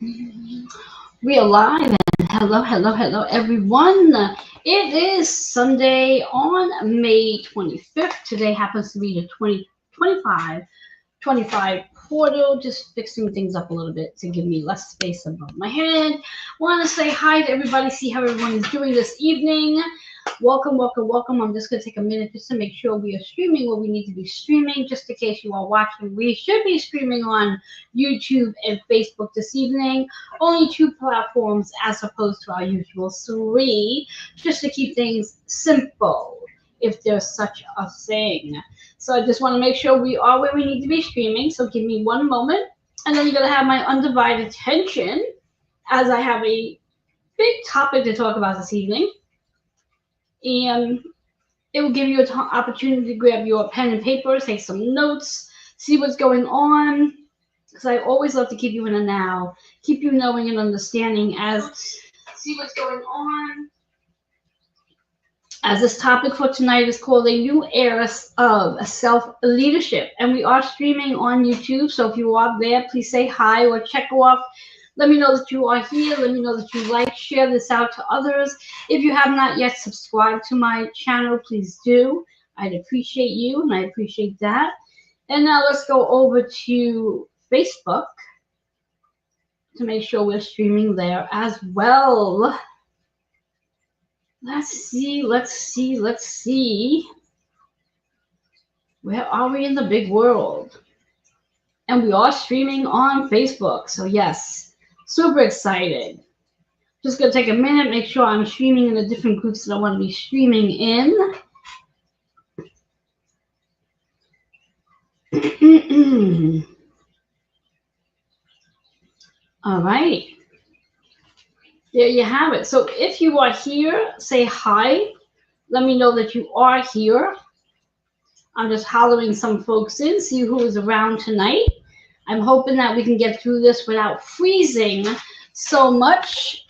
We are live and hello everyone. It is Sunday on May 25th. Today happens to be the 2025 portal, just fixing things up a little bit to give me less space above my head. Want to say hi to everybody, see how everyone is doing this evening. Welcome. I'm just going to take a minute just to make sure we are streaming what we need to be streaming. Just in case you are watching, we should be streaming on YouTube and Facebook this evening. Only two platforms as opposed to our usual three, just to keep things simple, if there's such a thing. So I just want to make sure we are where we need to be streaming. So give me one moment, and then you're going to have my undivided attention as I have a big topic to talk about this evening. And it will give you an opportunity to grab your pen and paper, take some notes, see what's going on. Because I always love to keep you in the now, keep you knowing and understanding as see what's going on. As this topic for tonight is called a new era of self-leadership. And we are streaming on YouTube. So if you are there, please say hi or check off. Let me know that you are here. Let me know that you like, share this out to others. If you have not yet subscribed to my channel, please do. I'd appreciate you, and I appreciate that. And now let's go over to Facebook to make sure we're streaming there as well. Let's see. Where are we in the big world? And we are streaming on Facebook. So yes, super excited. Just going to take a minute, make sure I'm streaming in the different groups that I want to be streaming in. All right. There you have it. So if you are here, say hi. Let me know that you are here. I'm just hollering some folks in, see who is around tonight. I'm hoping that we can get through this without freezing so much,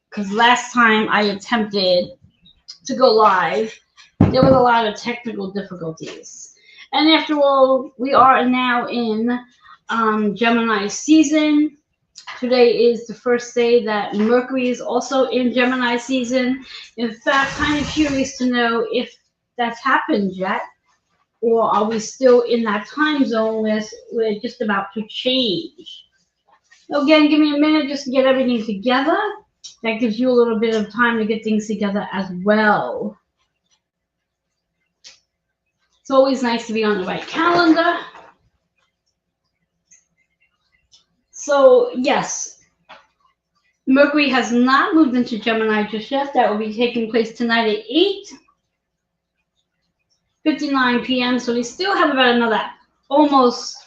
because last time I attempted to go live, there was a lot of technical difficulties. And after all, we are now in Gemini season. Today is the first day that Mercury is also in Gemini season. In fact, kind of curious to know if that's happened yet, or are we still in that time zone where we're just about to change? Again, give me a minute just to get everything together. That gives you a little bit of time to get things together as well. It's always nice to be on the right calendar. So, yes, Mercury has not moved into Gemini just yet. That will be taking place tonight at 8:59 p.m. So we still have about another almost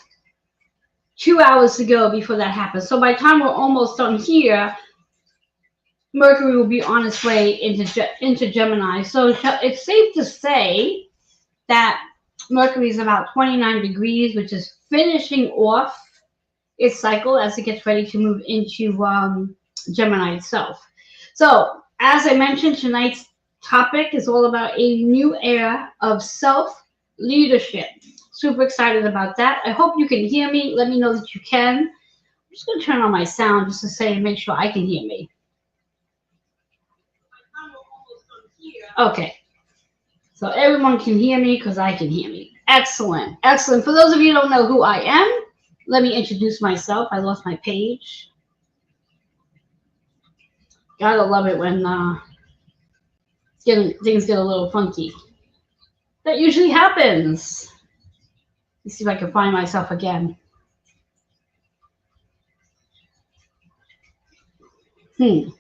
2 hours to go before that happens. So by the time we're almost done here, Mercury will be on its way into Gemini. So it's safe to say that Mercury is about 29 degrees, which is finishing off its cycle as it gets ready to move into Gemini itself. So, as I mentioned, tonight's topic is all about a new era of self-leadership. Super excited about that. I hope you can hear me. Let me know that you can. I'm just going to turn on my sound just to say and make sure I can hear me. Okay. So everyone can hear me because I can hear me. Excellent. For those of you who don't know who I am, let me introduce myself. I lost my page. Gotta love it when things get a little funky. That usually happens. Let's see if I can find myself again. All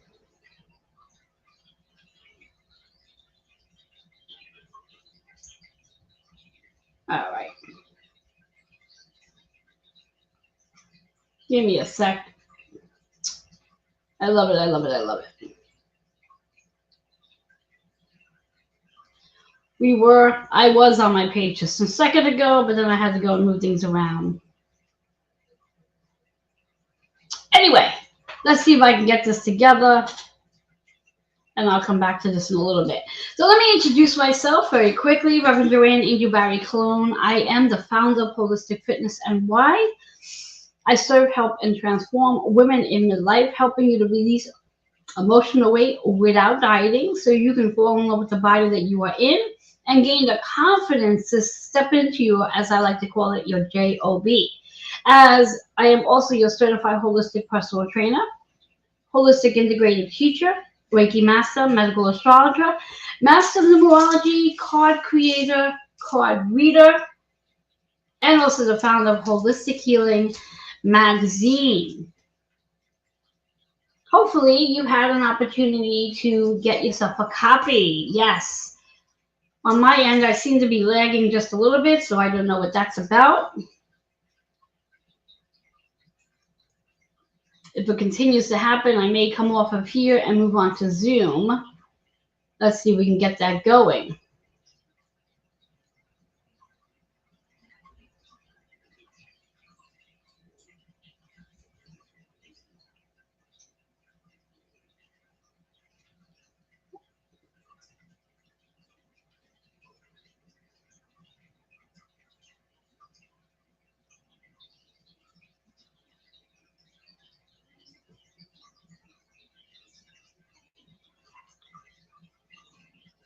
right. Give me a sec. I love it. I was on my page just a second ago, but then I had to go and move things around. Anyway, let's see if I can get this together, and I'll come back to this in a little bit. So let me introduce myself very quickly. Reverend Joanne Angel Barry Cologne. I am the founder of Holistic Fitness NY. I serve, help, and transform women in midlife, helping you to release emotional weight without dieting so you can fall in love with the body that you are in and gain the confidence to step into your, as I like to call it, your JOB. As I am also your certified holistic personal trainer, holistic integrative teacher, Reiki master, medical astrologer, master of numerology, card creator, card reader, and also the founder of Holistic Healing Magazine. Hopefully you had an opportunity to get yourself a copy. Yes. On my end, I seem to be lagging just a little bit, so I don't know what that's about. If it continues to happen, I may come off of here and move on to Zoom. Let's see if we can get that going.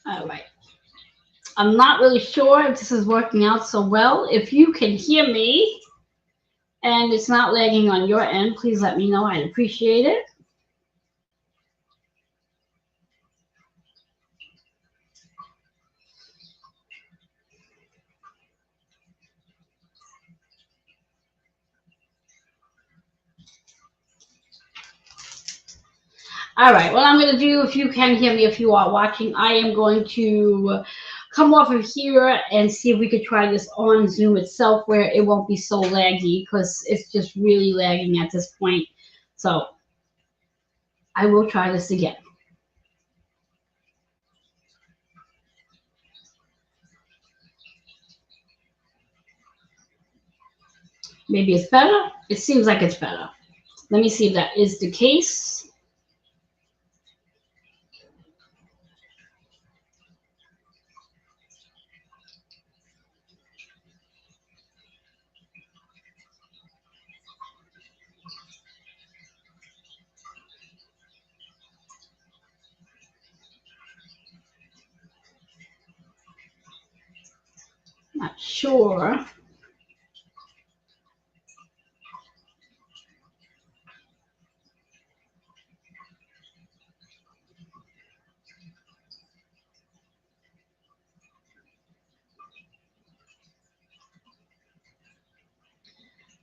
All right. I'm not really sure if this is working out so well. If you can hear me and it's not lagging on your end, please let me know. I'd appreciate it. All right, what I'm going to do, if you can hear me, if you are watching, I am going to come off of here and see if we could try this on Zoom itself where it won't be so laggy because it's just really lagging at this point. So I will try this again. Maybe it's better. It seems like it's better. Let me see if that is the case. Not sure.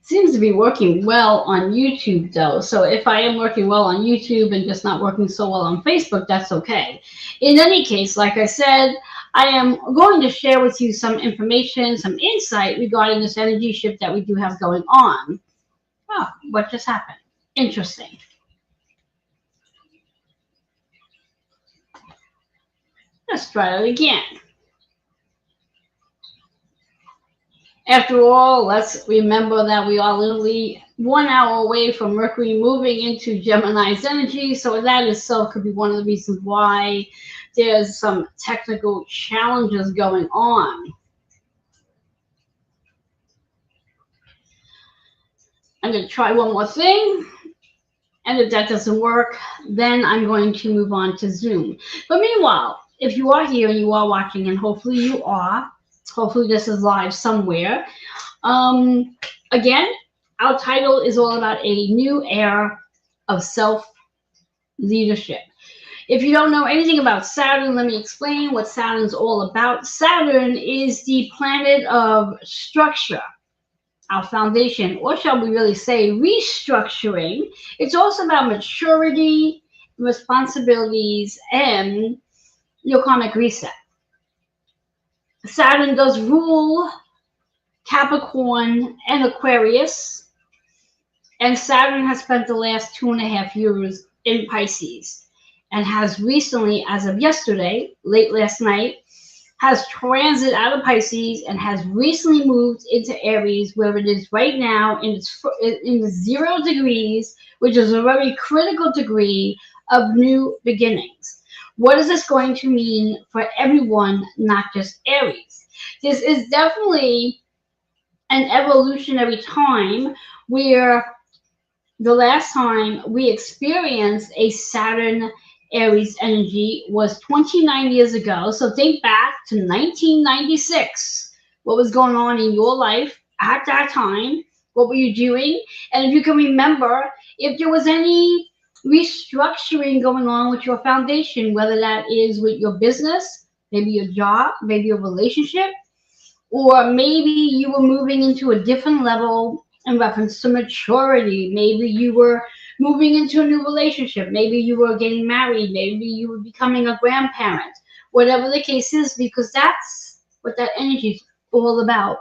Seems to be working well on YouTube though. So if I am working well on YouTube and just not working so well on Facebook, that's okay. In any case, like I said, I am going to share with you some information, some insight regarding this energy shift that we do have going on. Oh, what just happened? Interesting. Let's try it again. After all, let's remember that we are literally 1 hour away from Mercury moving into Gemini's energy. So that itself could be one of the reasons why there's some technical challenges going on. I'm going to try one more thing. And if that doesn't work, then I'm going to move on to Zoom. But meanwhile, if you are here and you are watching, and hopefully you are, hopefully this is live somewhere. Again, our title is all about a new era of self-leadership. If you don't know anything about Saturn, let me explain what Saturn's all about. Saturn is the planet of structure, our foundation, or shall we really say restructuring. It's also about maturity, responsibilities, and your karmic reset. Saturn does rule Capricorn and Aquarius, and Saturn has spent the last 2.5 years in Pisces and has recently, as of yesterday, late last night, has transit out of Pisces and has recently moved into Aries, where it is right now in the 0 degrees, which is a very critical degree of new beginnings. What is this going to mean for everyone, not just Aries? This is definitely an evolutionary time where the last time we experienced a Saturn Aries energy was 29 years ago. So think back to 1996. What was going on in your life at that time? What were you doing? And if you can remember, if there was any restructuring going on with your foundation, whether that is with your business, maybe your job, maybe your relationship, or maybe you were moving into a different level in reference to maturity. Maybe you were moving into a new relationship. Maybe you were getting married. Maybe you were becoming a grandparent. Whatever the case is, because that's what that energy is all about.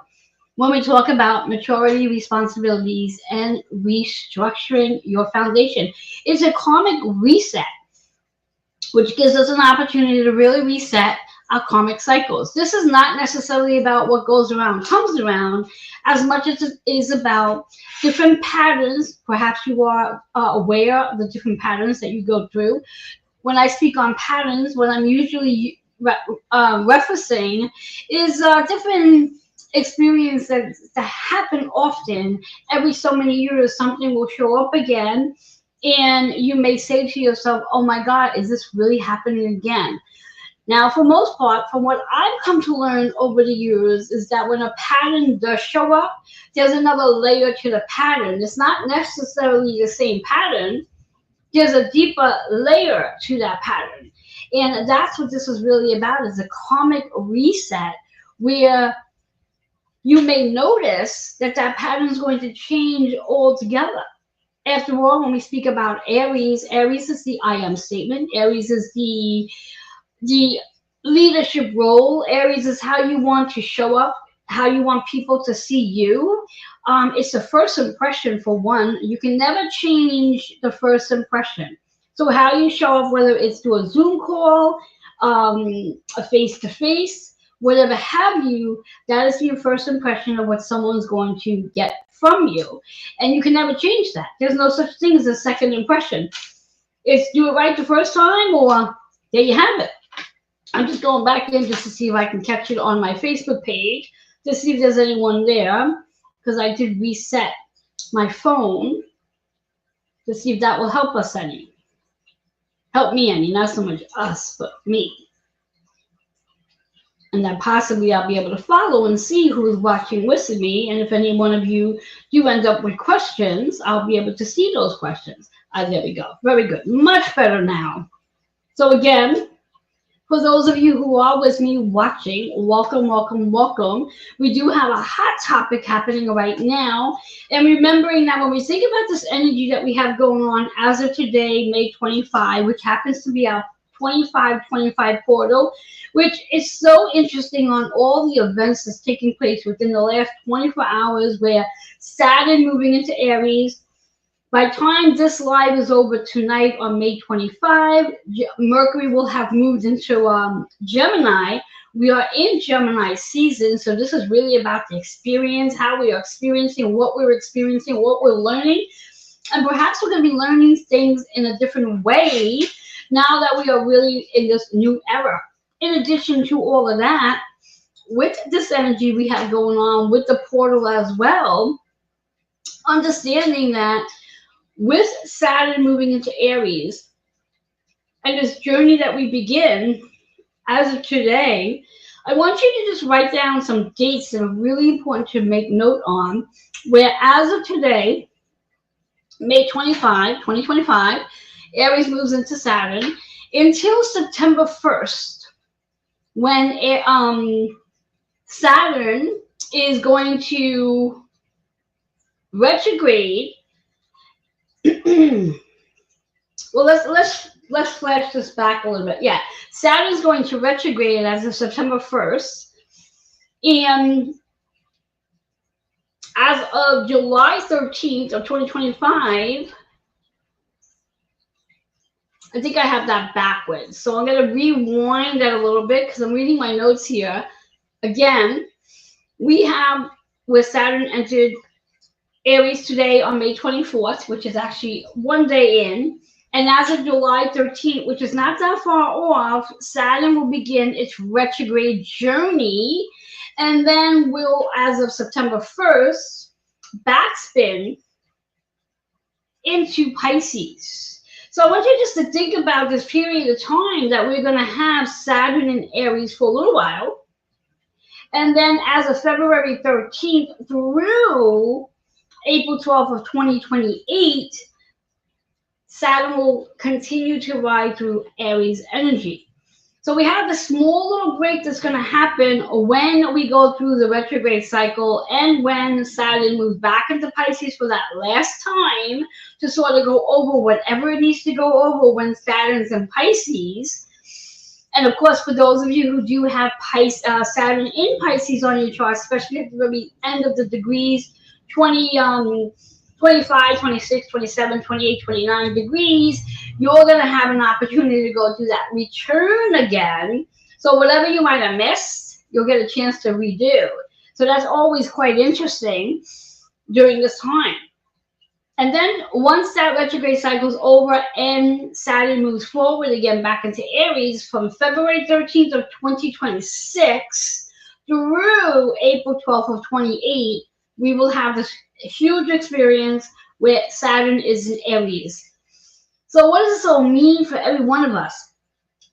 When we talk about maturity, responsibilities, and restructuring your foundation, it's a karmic reset, which gives us an opportunity to really reset our karmic cycles. This is not necessarily about what goes around comes around, as much as it is about different patterns. Perhaps you are aware of the different patterns that you go through. When I speak on patterns, what I'm usually referencing is different experiences that happen often. Every so many years, something will show up again, and you may say to yourself, oh my God, is this really happening again? Now, for most part, from what I've come to learn over the years, is that when a pattern does show up, there's another layer to the pattern. It's not necessarily the same pattern. There's a deeper layer to that pattern. And that's what this is really about, is a karmic reset, where you may notice that that pattern is going to change altogether. After all, when we speak about Aries, Aries is the I am statement. Aries is the leadership role. Aries is how you want to show up, how you want people to see you. It's the first impression, for one. You can never change the first impression. So how you show up, whether it's through a Zoom call, a face-to-face, whatever have you, that is your first impression of what someone's going to get from you. And you can never change that. There's no such thing as a second impression. It's do it right the first time, or there you have it. I'm just going back in just to see if I can catch it on my Facebook page, to see if there's anyone there, because I did reset my phone to see if that will help us any. Help me any, not so much us, but me. And then possibly I'll be able to follow and see who's watching with me. And if any one of you do end up with questions, I'll be able to see those questions. There we go. Very good. Much better now. So again, for those of you who are with me watching, welcome, welcome, welcome. We do have a hot topic happening right now. And remembering that when we think about this energy that we have going on as of today, May 25, which happens to be our 2525 portal, which is so interesting on all the events that's taking place within the last 24 hours, where Saturn moving into Aries. By the time this live is over tonight on May 25, Mercury will have moved into Gemini. We are in Gemini season, so this is really about the experience, how we are experiencing, what we're experiencing, what we're learning. And perhaps we're going to be learning things in a different way now that we are really in this new era. In addition to all of that, with this energy we have going on with the portal as well, understanding that with Saturn moving into Aries and this journey that we begin as of today, I want you to just write down some dates that are really important to make note on, where as of today, May 25, 2025, Aries moves into Saturn until September 1st, when Saturn is going to retrograde. Well, let's flash this back a little bit. Yeah, Saturn's going to retrograde as of September 1st, and as of July 13th of 2025, I think I have that backwards. So I'm going to rewind that a little bit because I'm reading my notes here. Again, we have where Saturn entered Aries today on May 24th, which is actually one day in. And as of July 13th, which is not that far off, Saturn will begin its retrograde journey. And then we'll, as of September 1st, backspin into Pisces. So I want you just to think about this period of time that we're going to have Saturn in Aries for a little while. And then as of February 13th through April 12th of 2028, Saturn will continue to ride through Aries energy. So we have this small little break that's going to happen when we go through the retrograde cycle and when Saturn moves back into Pisces for that last time to sort of go over whatever it needs to go over when Saturn's in Pisces. And of course, for those of you who do have Saturn in Pisces on your chart, especially at the very end of the degrees, 25, 26, 27, 28, 29 degrees, you're going to have an opportunity to go through that return again. So whatever you might have missed, you'll get a chance to redo. So that's always quite interesting during this time. And then once that retrograde cycle is over and Saturn moves forward again back into Aries from February 13th of 2026 through April 12th of 28, we will have this huge experience where Saturn is in Aries. So what does this all mean for every one of us?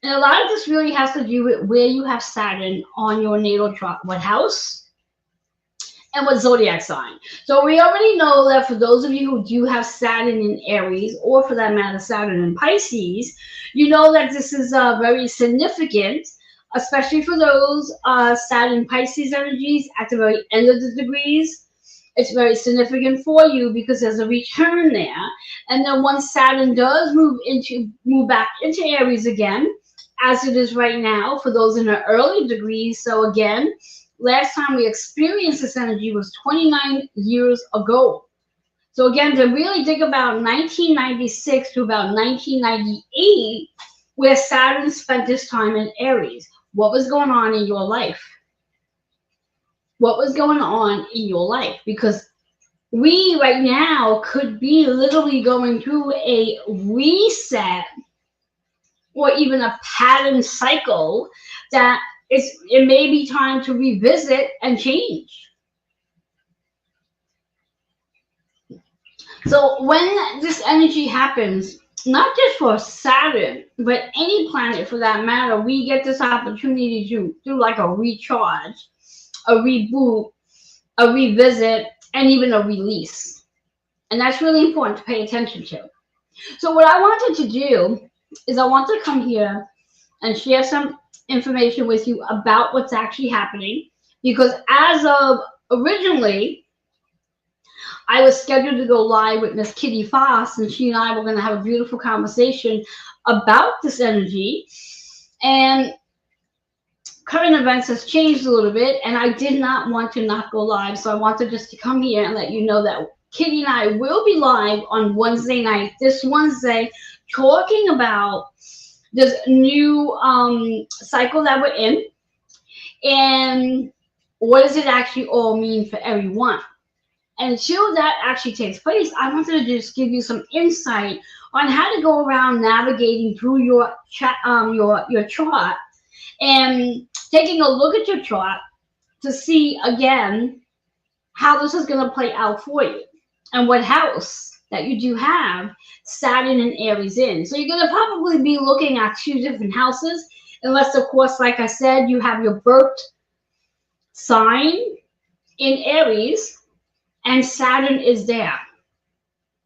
And a lot of this really has to do with where you have Saturn on your natal chart, what house and what zodiac sign. So we already know that for those of you who do have Saturn in Aries, or for that matter, Saturn in Pisces, you know that this is very significant, especially for those Saturn Pisces energies at the very end of the degrees. It's very significant for you because there's a return there. And then once Saturn does move back into Aries again, as it is right now for those in the early degrees. So again, last time we experienced this energy was 29 years ago. So again, to really think about 1996 to about 1998, where Saturn spent this time in Aries. What was going on in your life? What was going on in your life? Because we right now could be literally going through a reset or even a pattern cycle that it may be time to revisit and change. So when this energy happens, not just for Saturn, but any planet for that matter, we get this opportunity to do like a recharge, a reboot, a revisit, and even a release. And that's really important to pay attention to. So what I wanted to do is I want to come here and share some information with you about what's actually happening. Because as of originally, I was scheduled to go live with Miss Kitty Foss, and she and I were going to have a beautiful conversation about this energy. And current events has changed a little bit, and I did not want to not go live. So I wanted just to come here and let you know that Kitty and I will be live on Wednesday night, this Wednesday, talking about this new cycle that we're in and what does it actually all mean for everyone. And until that actually takes place, I wanted to just give you some insight on how to go around navigating through your chart and taking a look at your chart to see again how this is going to play out for you and what house that you do have Saturn and Aries in. So you're going to probably be looking at two different houses, unless of course, like I said, you have your birth sign in Aries and Saturn is there.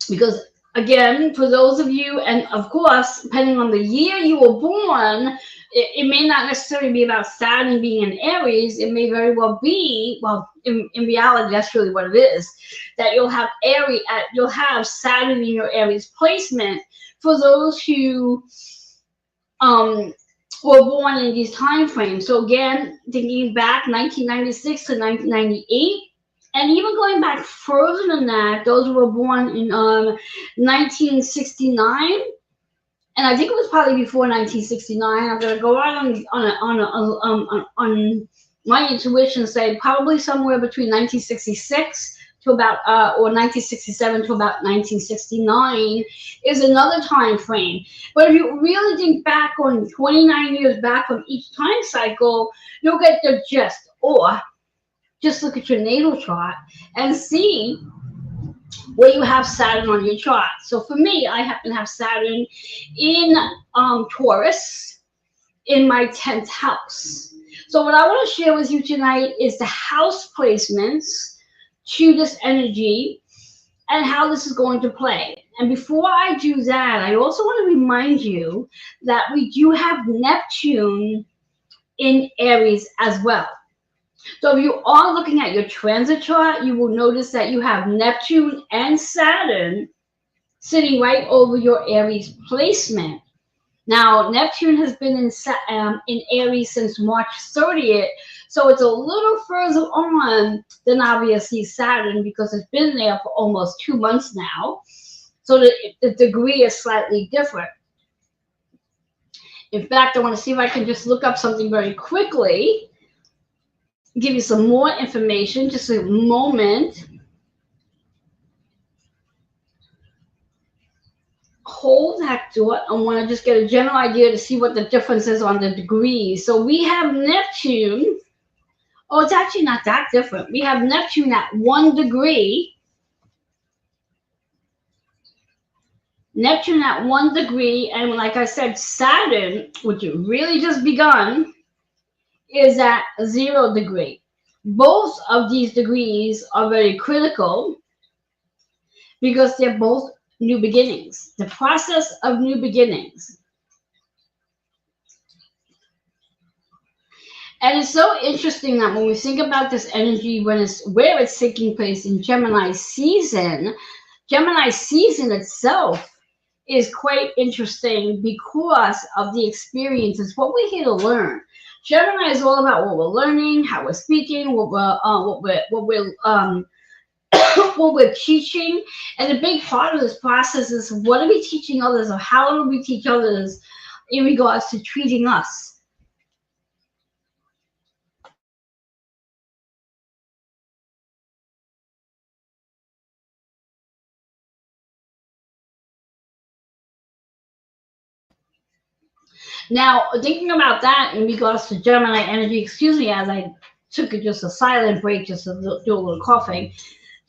Because again, for those of you, and of course, depending on the year you were born, it may not necessarily be about Saturn being in Aries. It may very well be, well, in reality, that's really what it is, that you'll have Saturn in your Aries placement for those who were born in these time frames. So again, thinking back 1996 to 1998, and even going back further than that, those who were born in 1969, and I think it was probably before 1969. I'm gonna go out on my intuition, say probably somewhere between 1966 to about or 1967 to about 1969 is another time frame. But if you really think back on 29 years back from each time cycle, you'll get the gist. Or just look at your natal chart and see where you have Saturn on your chart. So for me, I happen to have Saturn in Taurus in my 10th house. So what I want to share with you tonight is the house placements to this energy and how this is going to play. And before I do that, I also want to remind you that we do have Neptune in Aries as well. So if you are looking at your transit chart, you will notice that you have Neptune and Saturn sitting right over your Aries placement. Now, Neptune has been in Aries since March 30th, so it's a little further on than obviously Saturn because it's been there for almost 2 months now. So the degree is slightly different. In fact, I want to see if I can just look up something very quickly, give you some more information, just a moment. Hold that thought. I want to just get a general idea to see what the difference is on the degrees. So we have Neptune. Oh, it's actually not that different. We have Neptune at 1 degree. Neptune at 1 degree. And like I said, Saturn, which has really just begun, is at 0 degree. Both of these degrees are very critical because they're both new beginnings, the process of new beginnings. And it's so interesting that when we think about this energy, where it's taking place in Gemini season itself is quite interesting because of the experiences, what we're here to learn. Gemini is all about what we're learning, how we're speaking, what we're teaching, and a big part of this process is what are we teaching others, or how do we teach others in regards to treating us. Now, thinking about that in regards to Gemini energy, excuse me, as I took just a silent break, just to do a little coughing.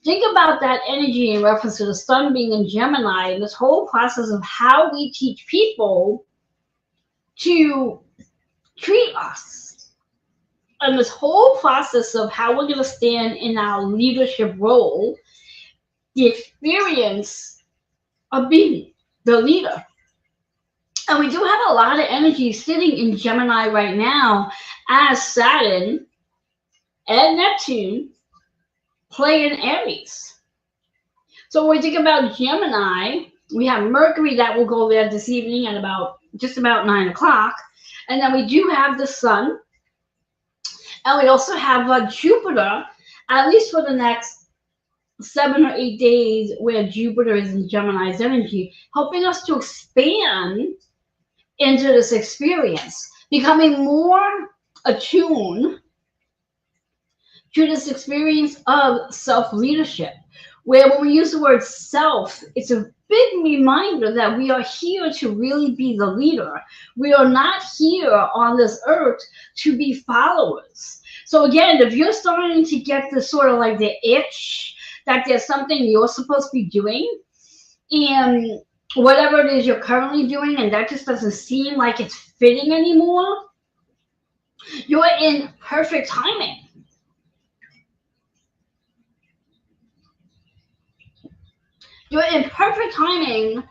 Think about that energy in reference to the sun being in Gemini and this whole process of how we teach people to treat us. And this whole process of how we're going to stand in our leadership role, the experience of being the leader. And we do have a lot of energy sitting in Gemini right now as Saturn and Neptune play in Aries. So when we think about Gemini, we have Mercury that will go there this evening at just about 9 o'clock. And then we do have the sun. And we also have Jupiter, at least for the next 7 or 8 days, where Jupiter is in Gemini's energy, helping us to expand into this experience, becoming more attuned to this experience of self-leadership, where when we use the word self, it's a big reminder that we are here to really be the leader. We are not here on this earth to be followers. So again, if you're starting to get the sort of like the itch that there's something you're supposed to be doing, and whatever it is you're currently doing, and that just doesn't seem like it's fitting anymore, you're in perfect timing. You're in perfect timing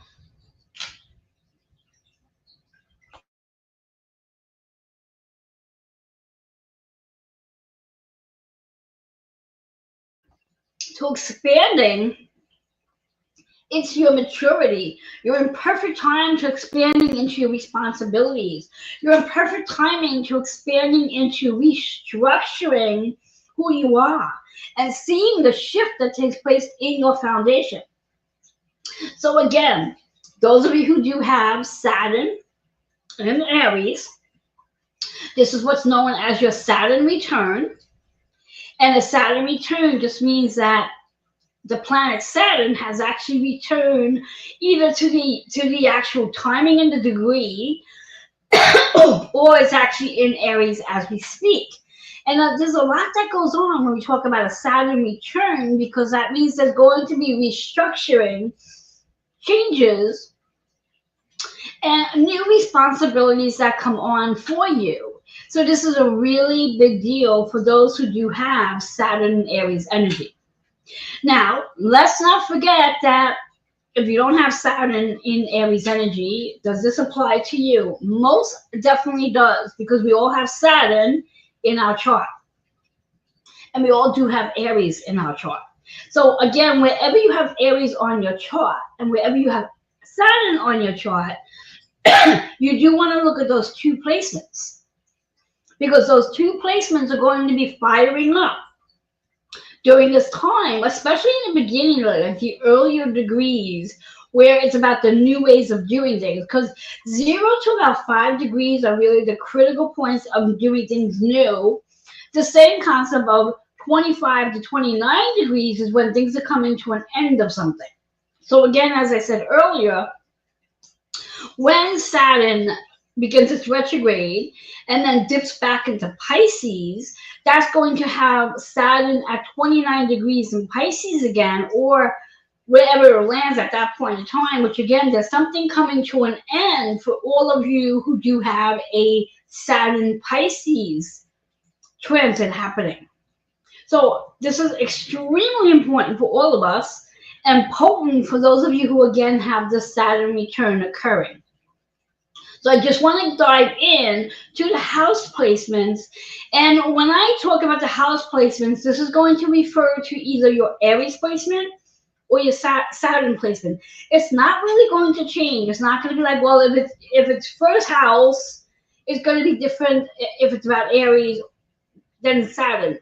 to expanding into your maturity. You're in perfect time to expanding into your responsibilities. You're in perfect timing to expanding into restructuring who you are and seeing the shift that takes place in your foundation. So again, those of you who do have Saturn in Aries, this is what's known as your Saturn return. And the Saturn return just means that the planet Saturn has actually returned either to the actual timing and the degree, or it's actually in Aries as we speak. And there's a lot that goes on when we talk about a Saturn return, because that means there's going to be restructuring, changes, and new responsibilities that come on for you. So this is a really big deal for those who do have Saturn and Aries energy. Now, let's not forget that if you don't have Saturn in Aries energy, does this apply to you? Most definitely does, because we all have Saturn in our chart, and we all do have Aries in our chart. So again, wherever you have Aries on your chart and wherever you have Saturn on your chart, you do want to look at those two placements, because those two placements are going to be firing up during this time, especially in the beginning, like the earlier degrees, where it's about the new ways of doing things. Because 0 to about 5 degrees are really the critical points of doing things new. The same concept of 25 to 29 degrees is when things are coming to an end of something. So again, as I said earlier, when Saturn begins its retrograde and then dips back into Pisces, that's going to have Saturn at 29 degrees in Pisces again, or wherever it lands at that point in time, which again, there's something coming to an end for all of you who do have a Saturn Pisces transit happening. So this is extremely important for all of us, and potent for those of you who again have the Saturn return occurring. So I just want to dive in to the house placements. And when I talk about the house placements, this is going to refer to either your Aries placement or your Saturn placement. It's not really going to change. It's not going to be like, well, if it's first house, it's going to be different if it's about Aries than Saturn.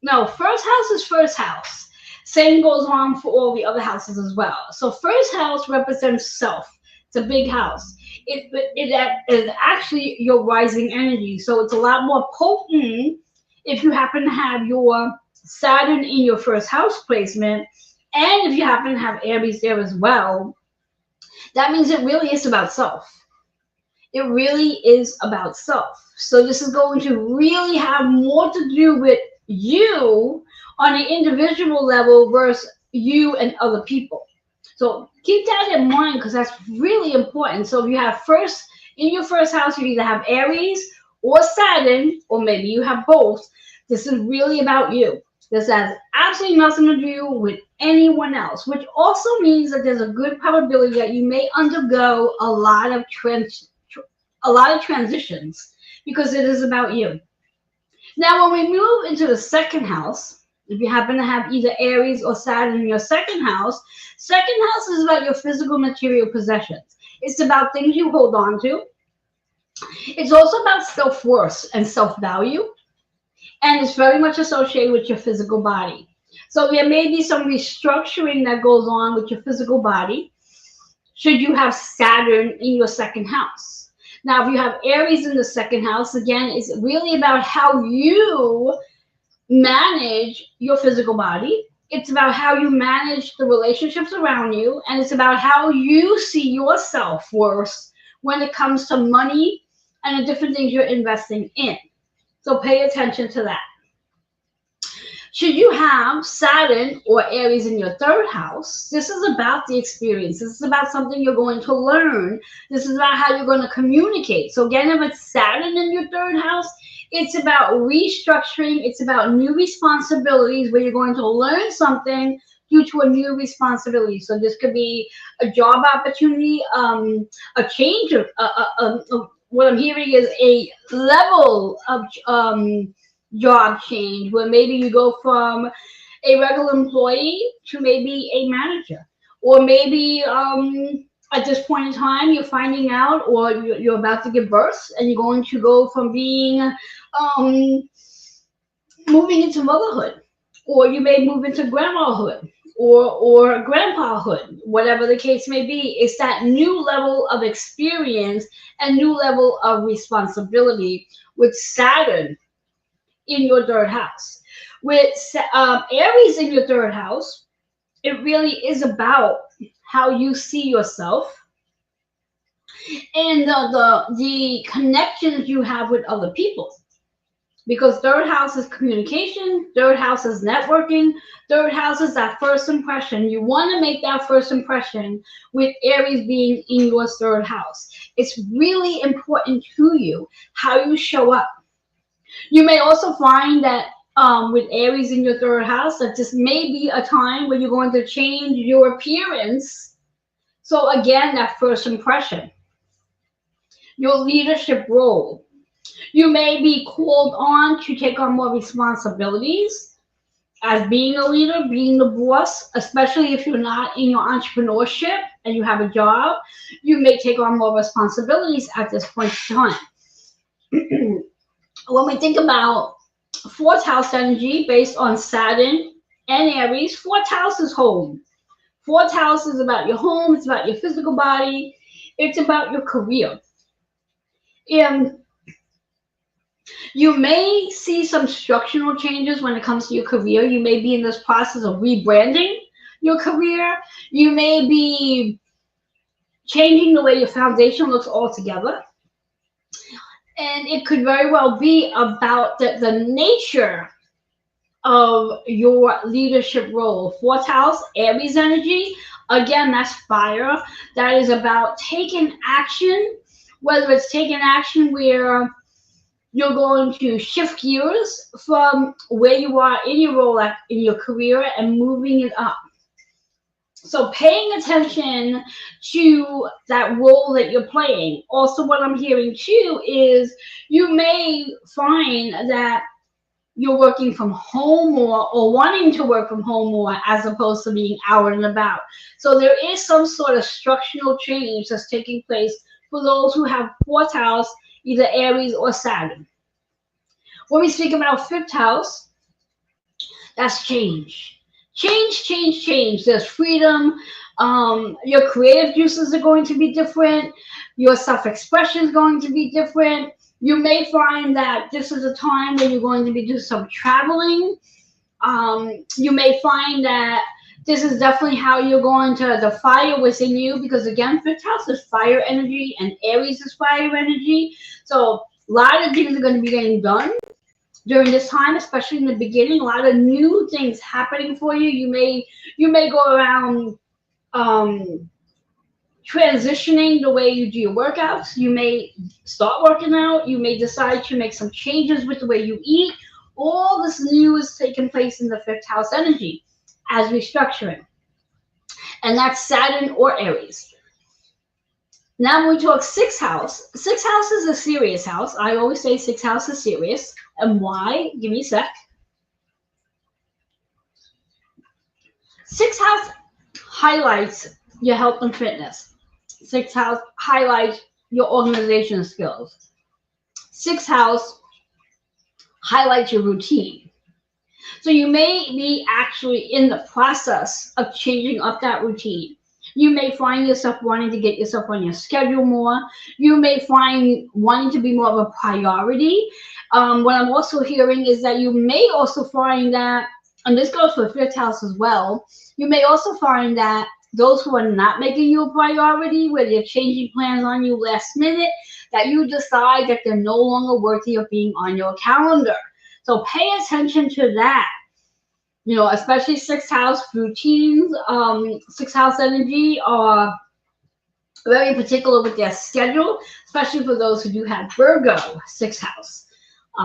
No, first house is first house. Same goes on for all the other houses as well. So first house represents self. It's a big house. It is actually your rising energy. So it's a lot more potent if you happen to have your Saturn in your first house placement, and if you happen to have Aries there as well. That means it really is about self. It really is about self. So this is going to really have more to do with you on an individual level versus you and other people. So keep that in mind, because that's really important. So if you have first in your first house, you either have Aries or Saturn, or maybe you have both. This is really about you. This has absolutely nothing to do with anyone else, which also means that there's a good probability that you may undergo a lot of transitions, because it is about you. Now, when we move into the second house, if you happen to have either Aries or Saturn in your second house is about your physical material possessions. It's about things you hold on to. It's also about self-worth and self-value. And it's very much associated with your physical body. So there may be some restructuring that goes on with your physical body should you have Saturn in your second house. Now, if you have Aries in the second house, again, it's really about how you manage your physical body. It's about how you manage the relationships around you, and it's about how you see your self-worth when it comes to money and the different things you're investing in. So pay attention to that. Should you have Saturn or Aries in your third house, this is about the experience. This is about something you're going to learn. This is about how you're going to communicate. So again, if it's Saturn in your third house, it's about restructuring. It's about new responsibilities where you're going to learn something due to a new responsibility. So this could be a job opportunity, a change of what I'm hearing is a level of job change, where maybe you go from a regular employee to maybe a manager, or maybe at this point in time you're finding out, or you're about to give birth, and you're going to go from being moving into motherhood, or you may move into grandmahood or grandpahood, whatever the case may be. It's that new level of experience and new level of responsibility with Saturn in your third house. With Aries in your third house, it really is about how you see yourself and the connections you have with other people. Because third house is communication, third house is networking, third house is that first impression. You want to make that first impression with Aries being in your third house. It's really important to you how you show up. You may also find that with Aries in your third house, that this may be a time where you're going to change your appearance. So again, that first impression, your leadership role. You may be called on to take on more responsibilities as being a leader, being the boss, especially if you're not in your entrepreneurship and you have a job. You may take on more responsibilities at this point in time. When we think about fourth house energy based on Saturn and Aries, fourth house is home. Fourth house is about your home, it's about your physical body, it's about your career. And you may see some structural changes when it comes to your career. You may be in this process of rebranding your career. You may be changing the way your foundation looks altogether. And it could very well be about the nature of your leadership role. Fourth house, Aries energy. Again, that's fire. That is about taking action, whether it's taking action where you're going to shift gears from where you are in your role in your career and moving it up. So paying attention to that role that you're playing. Also, what I'm hearing too is you may find that you're working from home more or wanting to work from home more as opposed to being out and about. So there is some sort of structural change that's taking place for those who have fourth house, either Aries or Saturn. When we speak about fifth house, that's change. Change, change, change. There's freedom. Your creative juices are going to be different. Your self-expression is going to be different. You may find that this is a time when you're going to be doing some traveling. You may find that this is definitely how you're going to, the fire within you, because again, fifth house is fire energy and Aries is fire energy. So a lot of things are going to be getting done during this time, especially in the beginning. A lot of new things happening for you. You may go around transitioning the way you do your workouts. You may start working out. You may decide to make some changes with the way you eat. All this new is taking place in the fifth house energy as restructuring. And that's Saturn or Aries. Now when we talk sixth house is a serious house. I always say sixth house is serious. And why? Give me a sec. Sixth house highlights your health and fitness. Sixth house highlights your organization skills. Sixth house highlights your routine. So you may be actually in the process of changing up that routine. You may find yourself wanting to get yourself on your schedule more. You may find wanting to be more of a priority. What I'm also hearing is that you may also find that, and this goes for fifth house as well, you may also find that those who are not making you a priority, where they're changing plans on you last minute, that you decide that they're no longer worthy of being on your calendar. So pay attention to that. You know, especially sixth house routines, sixth house energy are very particular with their schedule, especially for those who do have Virgo sixth house,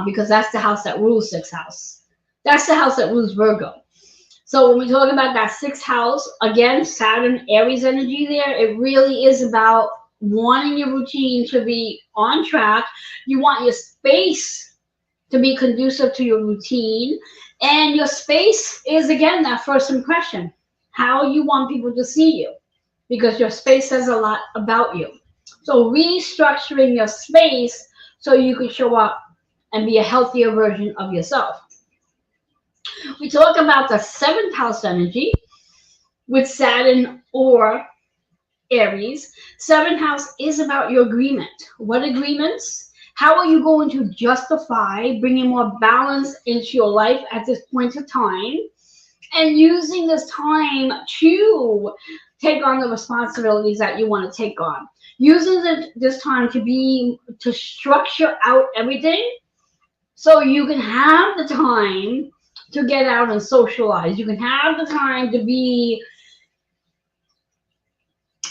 because that's the house that rules sixth house. That's the house that rules Virgo. So when we talk about that sixth house, again, Saturn, Aries energy there, it really is about wanting your routine to be on track. You want your space to be conducive to your routine. And your space is, again, that first impression, how you want people to see you, because your space says a lot about you. So restructuring your space so you can show up and be a healthier version of yourself. We talk about the seventh house energy with Saturn or Aries. Seventh house is about your agreement. What agreements? How are you going to justify bringing more balance into your life at this point of time and using this time to take on the responsibilities that you want to take on? Using this time to structure out everything So you can have the time to get out and socialize. You can have the time to be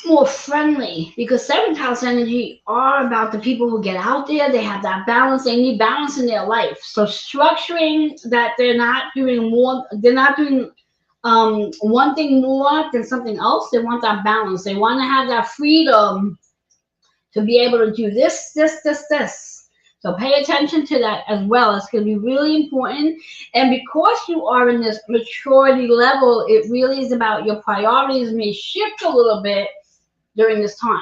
more friendly, because seventh house energy are about the people who get out there. They have that balance. They need balance in their life. So structuring that they're not doing more, they're not doing one thing more than something else. They want that balance. They want to have that freedom to be able to do this. So pay attention to that as well. It's going to be really important. And because you are in this maturity level, it really is about your priorities may shift a little bit during this time.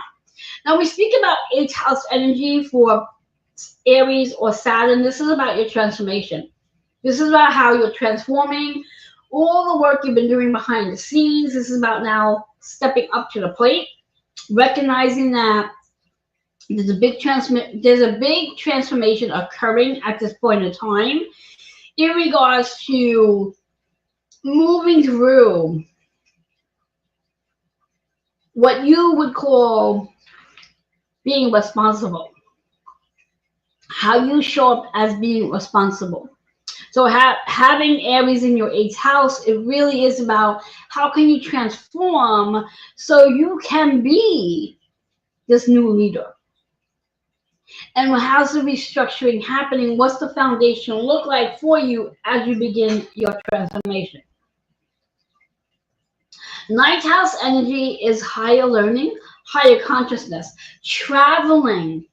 Now we speak about eighth house energy for Aries or Saturn. This is about your transformation. This is about how you're transforming all the work you've been doing behind the scenes. This is about now stepping up to the plate, recognizing that there's a big transformation occurring at this point in time in regards to moving through what you would call being responsible, how you show up as being responsible. So having Aries in your eighth house, it really is about how can you transform so you can be this new leader. And how's the restructuring happening? What's the foundation look like for you as you begin your transformation? Ninth house energy is higher learning, higher consciousness, traveling.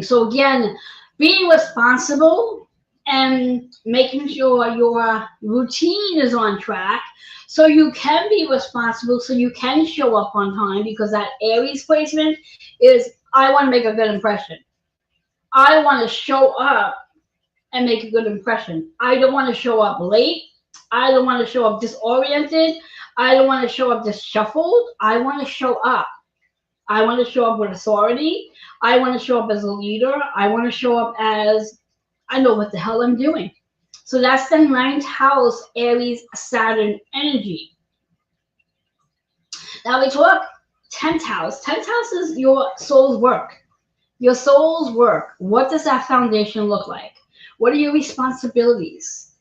So again, being responsible and making sure your routine is on track so you can be responsible, so you can show up on time, because that Aries placement is I want to make a good impression. I want to show up and make a good impression. I don't want to show up late. I don't want to show up disoriented. I don't want to show up disheveled. I want to show up. I want to show up with authority. I want to show up as a leader. I want to show up as I know what the hell I'm doing. So that's the ninth house, Aries, Saturn energy. Now we talk 10th house. 10th house is your soul's work. Your soul's work. What does that foundation look like? What are your responsibilities?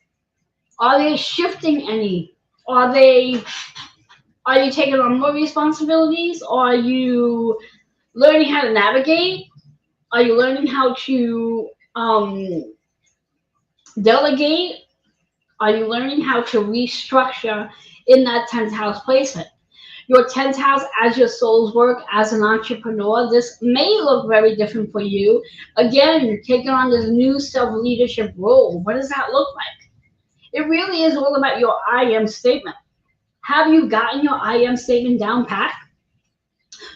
Are they shifting any? Are you taking on more responsibilities? Are you learning how to navigate? Are you learning how to delegate? Are you learning how to restructure in that 10th house placement? Your 10th house as your soul's work as an entrepreneur, this may look very different for you. Again, taking on this new self-leadership role. What does that look like? It really is all about your I am statement. Have you gotten your I am statement down pat?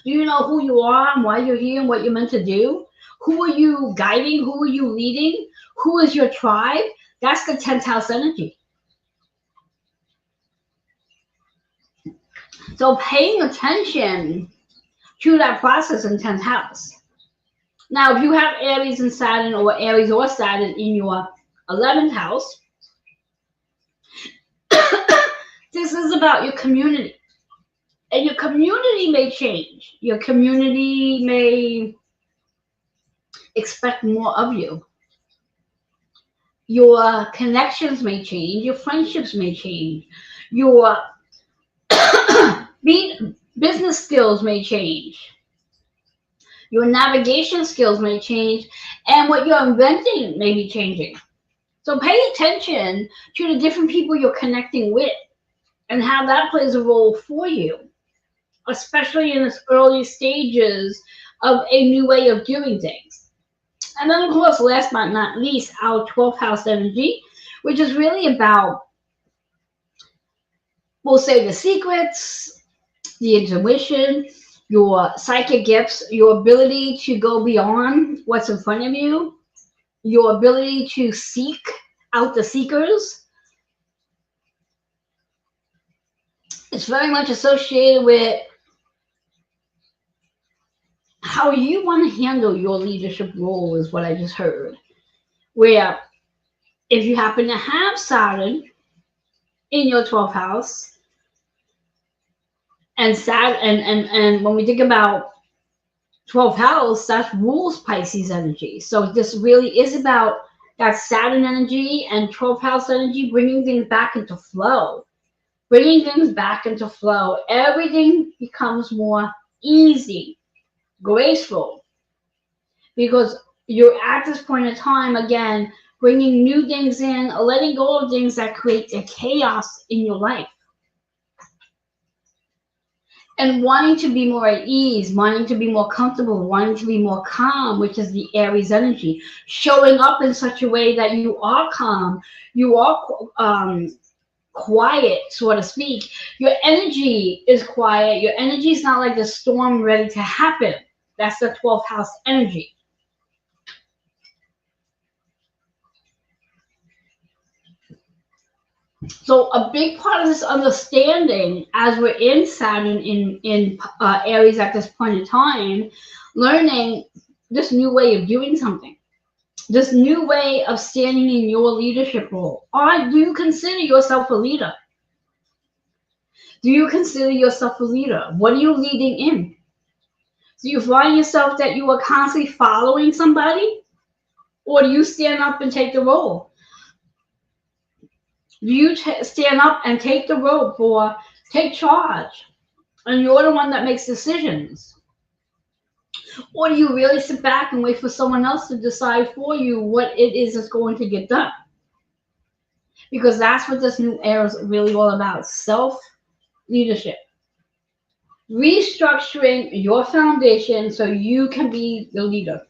Do you know who you are and why you're here and what you're meant to do? Who are you guiding? Who are you leading? Who is your tribe? That's the 10th house energy. So paying attention to that process in 10th house. Now, if you have Aries and Saturn, or Aries or Saturn in your 11th house, this is about your community. And your community may change. Your community may expect more of you. Your connections may change. Your friendships may change. Your business skills may change. Your navigation skills may change. And what you're inventing may be changing. So pay attention to the different people you're connecting with and how that plays a role for you, especially in its early stages of a new way of doing things. And then, of course, last but not least, our 12th house energy, which is really about, we'll say, the secrets, the intuition, your psychic gifts, your ability to go beyond what's in front of you, your ability to seek out the seekers. It's very much associated with how you want to handle your leadership role, is what I just heard. Where if you happen to have Saturn in your 12th house, and Saturn, and when we think about 12th house, that rules Pisces energy. So this really is about that Saturn energy and 12th house energy, bringing things back into flow. Bringing things back into flow. Everything becomes more easy, graceful, because you're at this point in time, again, bringing new things in, letting go of things that create a chaos in your life. And wanting to be more at ease, wanting to be more comfortable, wanting to be more calm, which is the Aries energy. Showing up in such a way that you are calm, you are quiet, so to speak. Your energy is quiet. Your energy is not like the storm ready to happen. That's the 12th house energy. So a big part of this understanding, as we're in Saturn in Aries at this point in time, learning this new way of doing something, this new way of standing in your leadership role. Do you consider yourself a leader? Do you consider yourself a leader? What are you leading in? Do you find yourself that you are constantly following somebody? Or do you stand up and take the role? Do you stand up and take the rope or take charge? And you're the one that makes decisions? Or do you really sit back and wait for someone else to decide for you what it is that's going to get done? Because that's what this new era is really all about. Self-leadership. Restructuring your foundation so you can be the leader.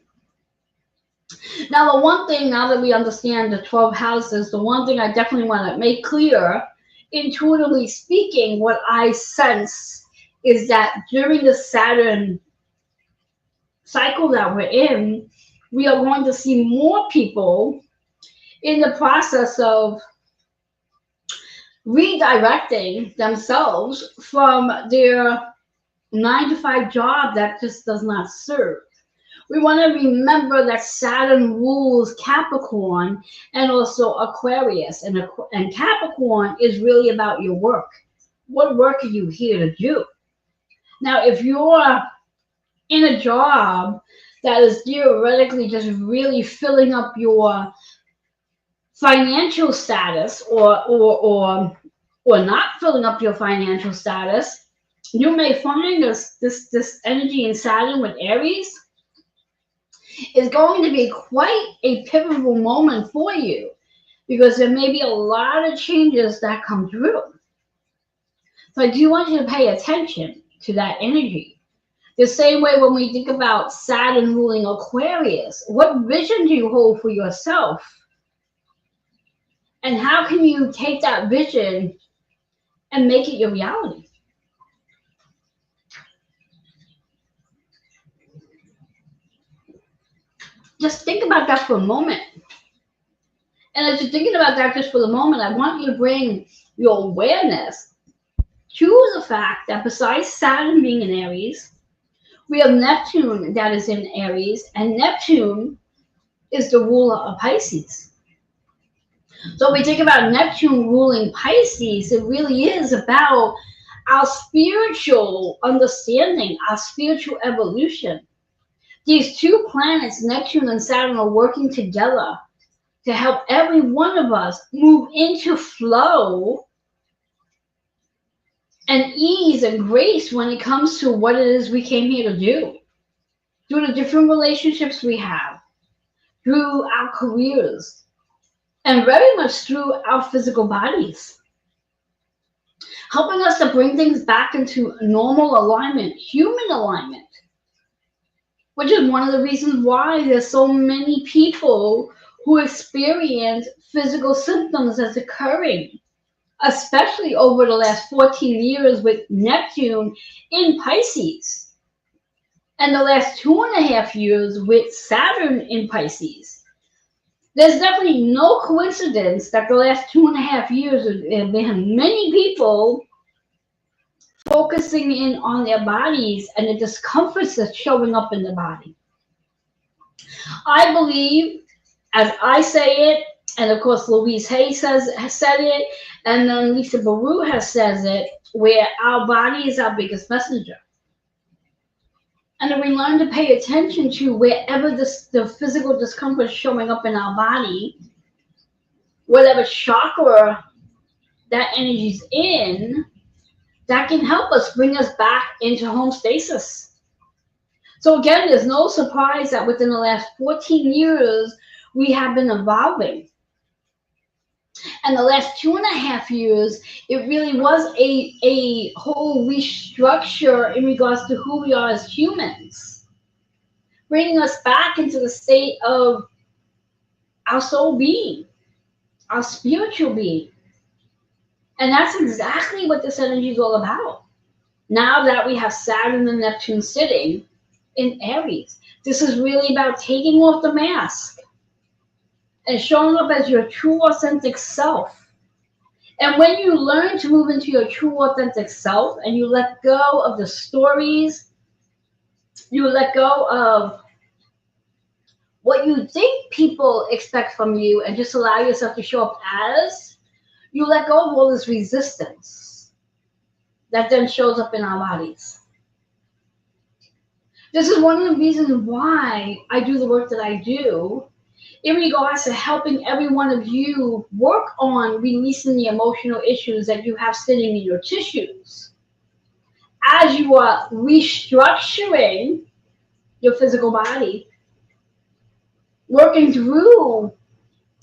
Now, the one thing, now that we understand the 12 houses, the one thing I definitely want to make clear, intuitively speaking, what I sense is that during the Saturn cycle that we're in, we are going to see more people in the process of redirecting themselves from their 9-to-5 job that just does not serve. We want to remember that Saturn rules Capricorn and also Aquarius. And Capricorn is really about your work. What work are you here to do? Now, if you're in a job that is theoretically just really filling up your financial status or not filling up your financial status, you may find this energy in Saturn with Aries is going to be quite a pivotal moment for you, because there may be a lot of changes that come through. So I do want you to pay attention to that energy. The same way when we think about Saturn ruling Aquarius, what vision do you hold for yourself? And how can you take that vision and make it your reality? Just think about that for a moment. And as you're thinking about that just for the moment, I want you to bring your awareness to the fact that besides Saturn being in Aries, we have Neptune that is in Aries, and Neptune is the ruler of Pisces. So when we think about Neptune ruling Pisces, it really is about our spiritual understanding, our spiritual evolution. These two planets, Neptune and Saturn, are working together to help every one of us move into flow and ease and grace when it comes to what it is we came here to do. Through the different relationships we have, through our careers, and very much through our physical bodies. Helping us to bring things back into normal alignment, human alignment. Which is one of the reasons why there's so many people who experience physical symptoms that's occurring, especially over the last 14 years with Neptune in Pisces, and the last 2.5 years with Saturn in Pisces. There's definitely no coincidence that the last 2.5 years have been many people focusing in on their bodies and the discomforts that's showing up in the body. I believe, as I say it, and of course Louise Hay has said it, and then Lisa Baru has said it, where our body is our biggest messenger. And then we learn to pay attention to wherever the physical discomfort is showing up in our body, whatever chakra that energy's in, that can help us bring us back into homeostasis. So again, there's no surprise that within the last 14 years, we have been evolving. And the last 2.5 years, it really was a whole restructure in regards to who we are as humans, bringing us back into the state of our soul being, our spiritual being. And that's exactly what this energy is all about. Now that we have Saturn and Neptune sitting in Aries, this is really about taking off the mask and showing up as your true authentic self. And when you learn to move into your true authentic self and you let go of the stories, you let go of what you think people expect from you and just allow yourself to show up as, you let go of all this resistance that then shows up in our bodies. This is one of the reasons why I do the work that I do in regards to helping every one of you work on releasing the emotional issues that you have sitting in your tissues as you are restructuring your physical body, working through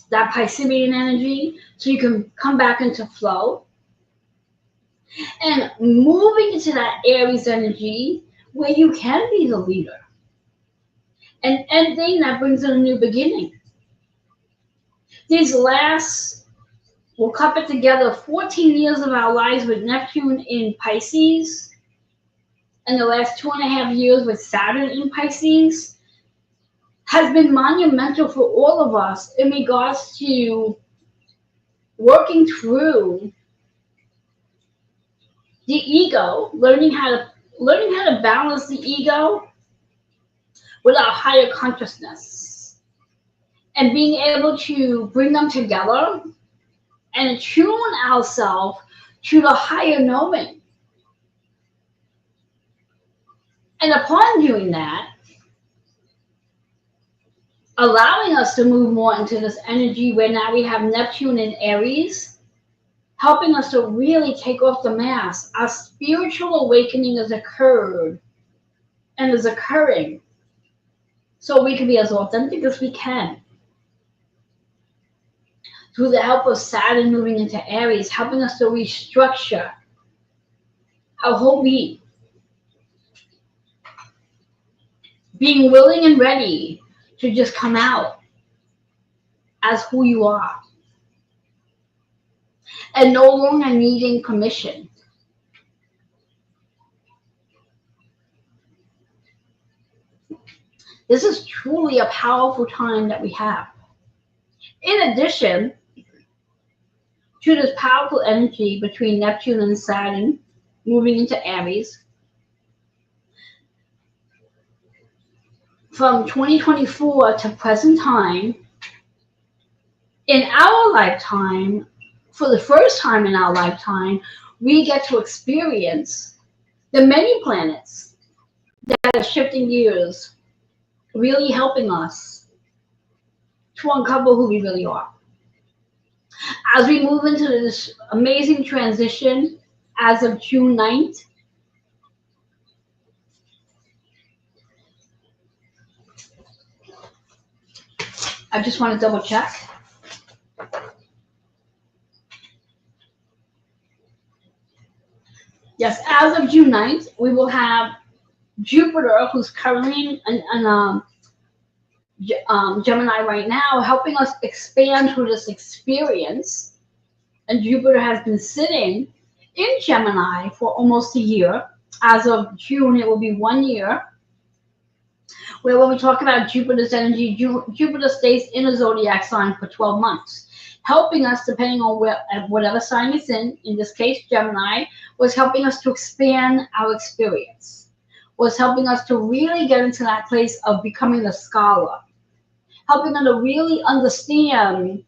that Piscean energy so you can come back into flow, and moving into that Aries energy where you can be the leader, and ending that brings in a new beginning. These last, we'll cup it together, 14 years of our lives with Neptune in Pisces, and the last 2.5 years with Saturn in Pisces has been monumental for all of us in regards to working through the ego, learning how to balance the ego with our higher consciousness, and being able to bring them together and attune ourselves to the higher knowing. And upon doing that, allowing us to move more into this energy where now we have Neptune in Aries, helping us to really take off the mask. Our spiritual awakening has occurred and is occurring so we can be as authentic as we can. Through the help of Saturn moving into Aries, helping us to restructure our whole being. Being willing and ready to just come out as who you are. And no longer needing permission. This is truly a powerful time that we have. In addition to this powerful energy between Neptune and Saturn moving into Aries, from 2024 to present time, in our lifetime, for the first time in our lifetime, we get to experience the many planets that are shifting gears, really helping us to uncover who we really are. As we move into this amazing transition as of June 9th, I just want to double check. Yes, as of June 9th, we will have Jupiter, who's currently in Gemini right now, helping us expand through this experience. And Jupiter has been sitting in Gemini for almost a year. As of June, it will be 1 year. Where when we talk about Jupiter's energy, Jupiter stays in a zodiac sign for 12 months, helping us, depending on whatever sign it's in this case, Gemini, was helping us to expand our experience, was helping us to really get into that place of becoming a scholar, helping us to really understand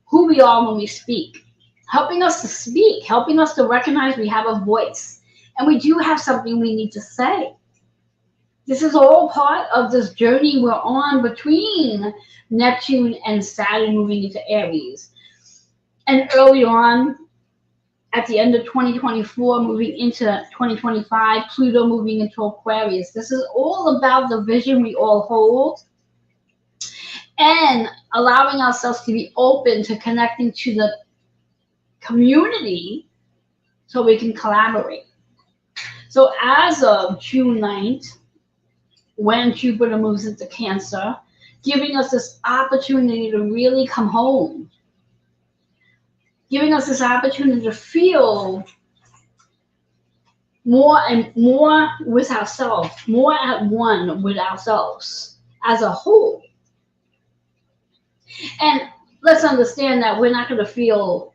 who we are when we speak, helping us to speak, helping us to recognize we have a voice, and we do have something we need to say. This is all part of this journey we're on between Neptune and Saturn moving into Aries. And early on, at the end of 2024, moving into 2025, Pluto moving into Aquarius. This is all about the vision we all hold and allowing ourselves to be open to connecting to the community so we can collaborate. So as of June 9th, when Jupiter moves into Cancer, giving us this opportunity to really come home, giving us this opportunity to feel more and more with ourselves, more at one with ourselves as a whole. And let's understand that we're not going to feel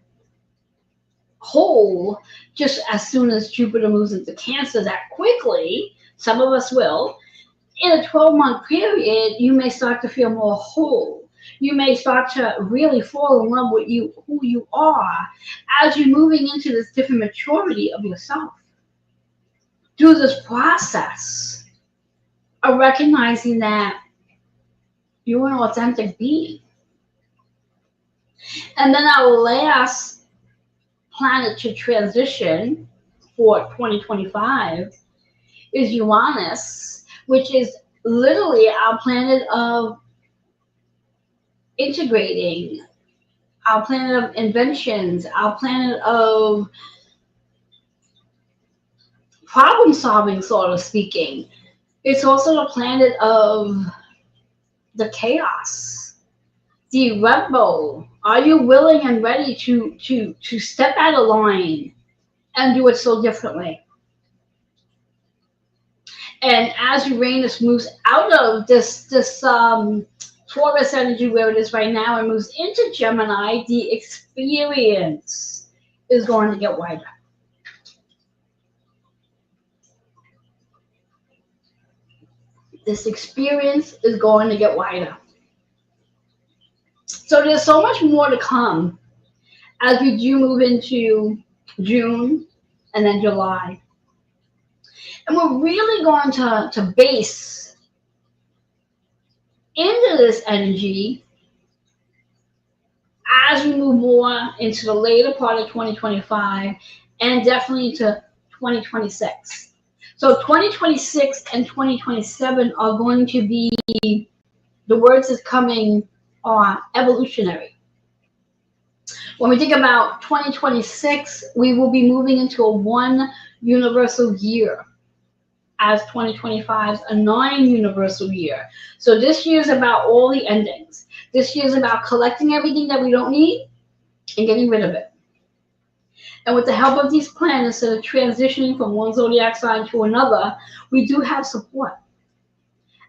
whole just as soon as Jupiter moves into Cancer that quickly. Some of us will. In a 12-month period, you may start to feel more whole. You may start to really fall in love with who you are as you're moving into this different maturity of yourself. Through this process of recognizing that you're an authentic being. And then our last planet to transition for 2025 is Uranus, which is literally our planet of integrating, our planet of inventions, our planet of problem solving, sort of speaking. It's also the planet of the chaos, the rebel. Are you willing and ready to step out of line and do it so differently? And as Uranus moves out of this Taurus energy where it is right now and moves into Gemini, the experience is going to get wider. This experience is going to get wider. So there's so much more to come as we do move into June and then July. And we're really going to base into this energy as we move more into the later part of 2025 and definitely into 2026. So 2026 and 2027 are going to be, the words is coming are evolutionary. When we think about 2026, we will be moving into a one universal year, as 2025 is a 9 universal year. So this year is about all the endings. This year is about collecting everything that we don't need and getting rid of it. And with the help of these planets that are transitioning from one zodiac sign to another, we do have support.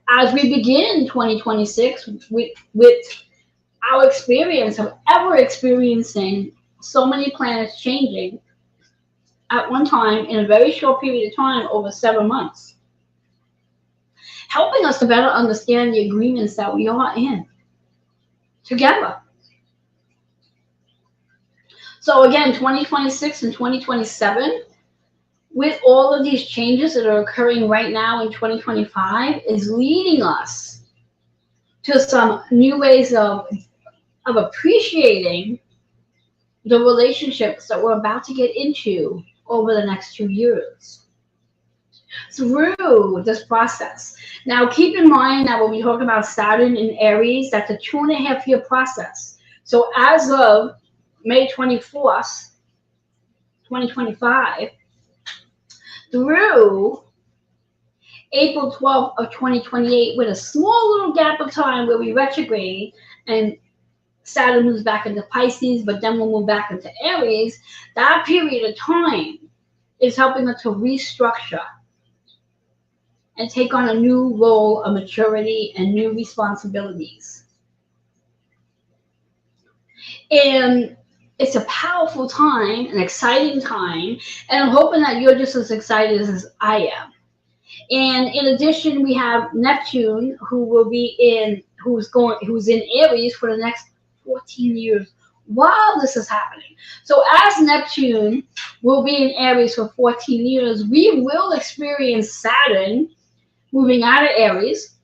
As we begin 2026 with our experience of ever experiencing so many planets changing at one time in a very short period of time, over 7 months, helping us to better understand the agreements that we are in together. So again, 2026 and 2027, with all of these changes that are occurring right now in 2025, is leading us to some new ways of appreciating the relationships that we're about to get into over the next 2 years through this process. Now, keep in mind that when we talk about Saturn in Aries, that's a 2.5-year process. So as of May 24th, 2025, through April 12th of 2028, with a small little gap of time where we retrograde and Saturn moves back into Pisces, but then we'll move back into Aries, that period of time is helping us to restructure and take on a new role of maturity and new responsibilities. And it's a powerful time, an exciting time, and I'm hoping that you're just as excited as I am. And in addition, we have Neptune, who's in Aries for the next 14 years while this is happening. So as Neptune will be in Aries for 14 years, we will experience Saturn moving out of Aries,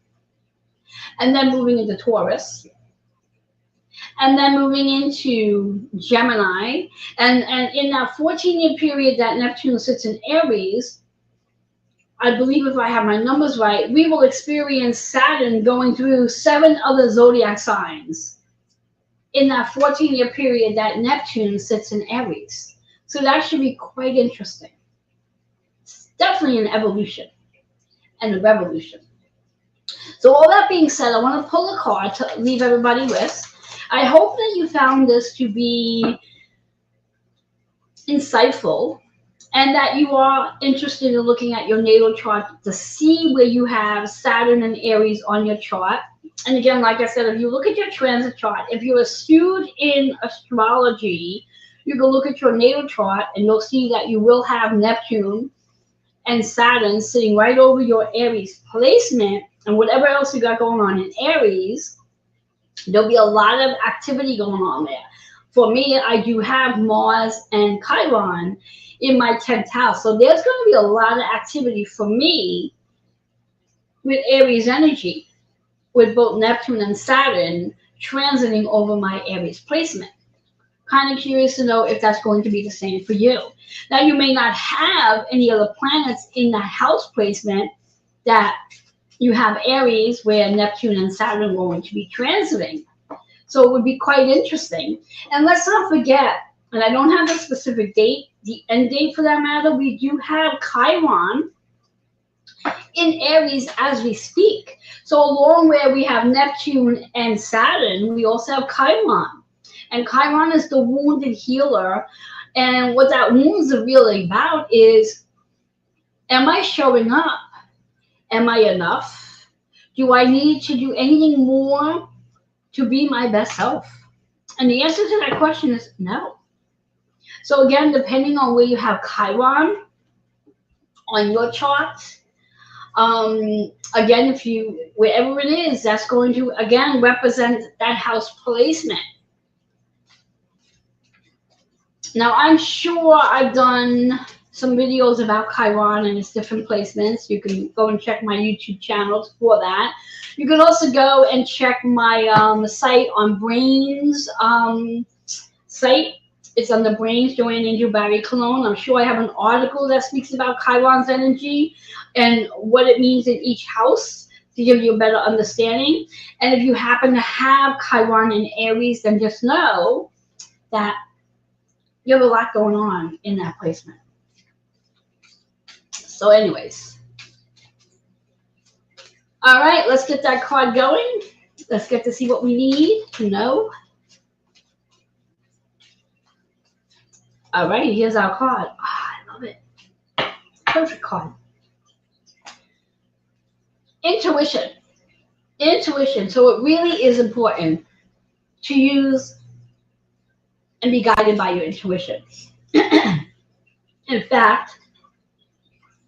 and then moving into Taurus, and then moving into Gemini. And in that 14-year period that Neptune sits in Aries, I believe if I have my numbers right, we will experience Saturn going through 7 other zodiac signs in that 14-year period that Neptune sits in Aries. So that should be quite interesting. It's definitely an evolution and a revolution. So all that being said, I want to pull a card to leave everybody with. I hope that you found this to be insightful and that you are interested in looking at your natal chart to see where you have Saturn and Aries on your chart. And again, like I said, if you look at your transit chart, if you're astute in astrology, you can look at your natal chart and you'll see that you will have Neptune and Saturn sitting right over your Aries placement, and whatever else you got going on in Aries, there'll be a lot of activity going on there. For me, I do have Mars and Chiron in my 10th house, so there's going to be a lot of activity for me with Aries energy, with both Neptune and Saturn transiting over my Aries placement. Kind of curious to know if that's going to be the same for you. Now, you may not have any other planets in that house placement that you have Aries where Neptune and Saturn are going to be transiting. So it would be quite interesting. And let's not forget, and I don't have the specific date, the end date for that matter, we do have Chiron in Aries as we speak. So along where we have Neptune and Saturn, we also have Chiron. And Chiron is the wounded healer. And what that wounds are really about is, am I showing up? Am I enough? Do I need to do anything more to be my best self? And the answer to that question is no. So again, depending on where you have Chiron on your chart, again, if you, wherever it is, that's going to, again, represent that house placement. Now, I'm sure I've done some videos about Chiron and its different placements. You can go and check my YouTube channels for that. You can also go and check my site on Brains site. It's on the Brains, Joanne Angel Barry Cologne. I'm sure I have an article that speaks about Chiron's energy and what it means in each house to give you a better understanding. And if you happen to have Chiron in Aries, then just know that you have a lot going on in that placement. So anyways. All right, let's get that card going. Let's get to see what we need to know. All right, here's our card. Oh, I love it. Perfect card. Intuition. Intuition. So it really is important to use and be guided by your intuition. In fact,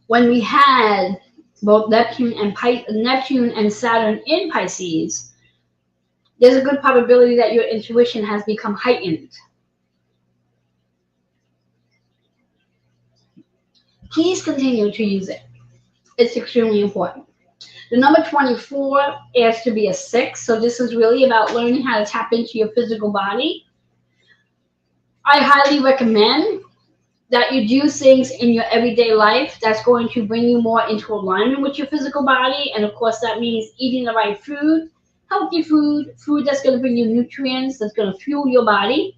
when we had both Neptune and Saturn in Pisces, there's a good probability that your intuition has become heightened. Please continue to use it. It's extremely important. The number 24 is to be a 6, so this is really about learning how to tap into your physical body. I highly recommend that you do things in your everyday life that's going to bring you more into alignment with your physical body. And of course, that means eating the right food, healthy food, food that's going to bring you nutrients, that's going to fuel your body.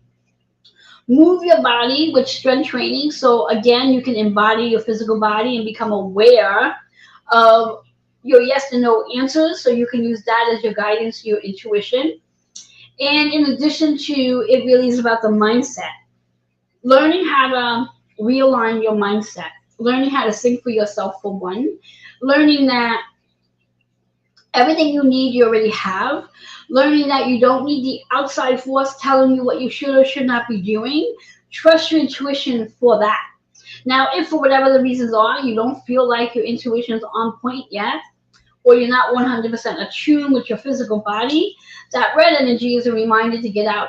Move your body with strength training. So again, you can embody your physical body and become aware of your yes and no answers. So you can use that as your guidance, your intuition. And in addition to, it really is about the mindset. Learning how to realign your mindset. Learning how to think for yourself, for one. Learning that everything you need, you already have. Learning that you don't need the outside force telling you what you should or should not be doing. Trust your intuition for that. Now, if for whatever the reasons are, you don't feel like your intuition is on point yet, or you're not 100% attuned with your physical body, that red energy is a reminder to get out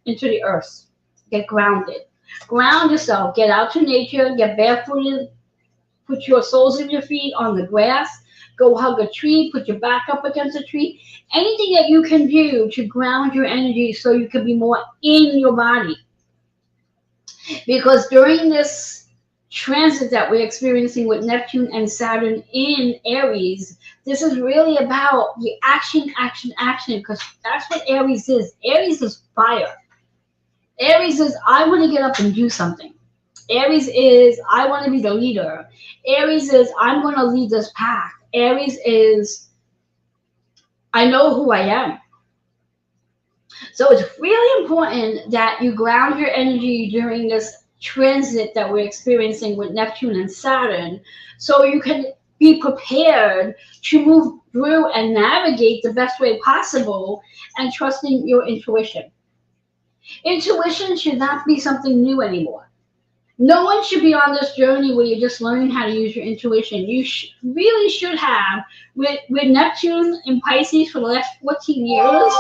into the earth. Get grounded. Ground yourself. Get out to nature. Get barefooted. Put your soles of your feet on the grass. go hug a tree, put your back up against a tree. Anything that you can do to ground your energy so you can be more in your body. Because during this transit that we're experiencing with Neptune and Saturn in Aries, this is really about the action, action, action, because that's what Aries is. Aries is fire. Aries is, I want to get up and do something. Aries is, I want to be the leader. Aries is, I'm going to lead this pack. Aries is, I know who I am. So it's really important that you ground your energy during this transit that we're experiencing with Neptune and Saturn, so you can be prepared to move through and navigate the best way possible and trusting your intuition. Intuition should not be something new anymore. No one should be on this journey where you're just learning how to use your intuition. You really should have, with Neptune in Pisces for the last 14 years,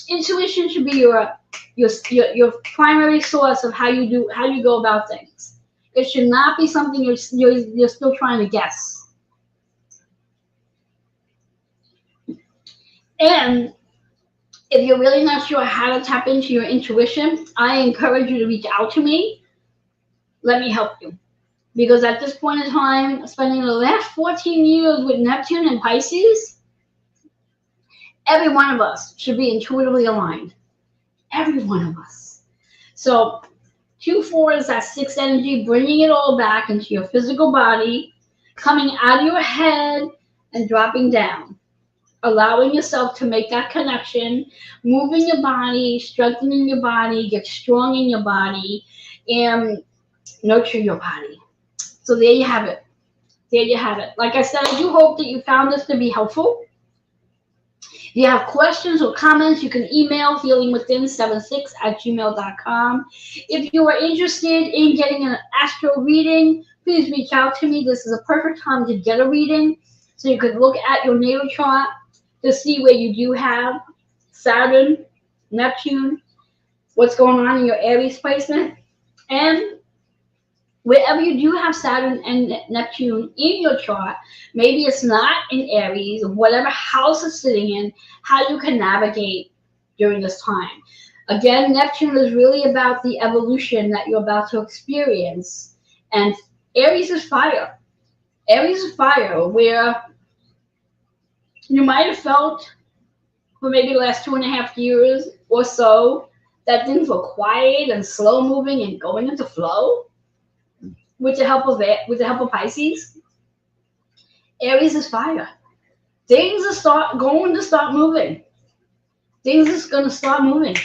intuition should be your primary source of how you go about things. It should not be something you're still trying to guess. And if you're really not sure how to tap into your intuition, I encourage you to reach out to me. Let me help you. Because at this point in time, spending the last 14 years with Neptune and Pisces, every one of us should be intuitively aligned. Every one of us. So 2-4 is that 6th energy, bringing it all back into your physical body, coming out of your head and dropping down. Allowing yourself to make that connection, moving your body, strengthening your body, get strong in your body, and nurture your body. So there you have it. There you have it. Like I said, I do hope that you found this to be helpful. If you have questions or comments, you can email healingwithin76@gmail.com. If you are interested in getting an astro reading, please reach out to me. This is a perfect time to get a reading. So you could look at your natal chart to see where you do have Saturn, Neptune, what's going on in your Aries placement. And wherever you do have Saturn and Neptune in your chart, maybe it's not in Aries, whatever house it's sitting in, how you can navigate during this time. Again, Neptune is really about the evolution that you're about to experience. And Aries is fire. Aries is fire, where you might have felt for maybe the last 2.5 years or so that things were quiet and slow moving and going into flow. With the help of Pisces, Aries is fire. Things are going to start moving. Things are going to start moving.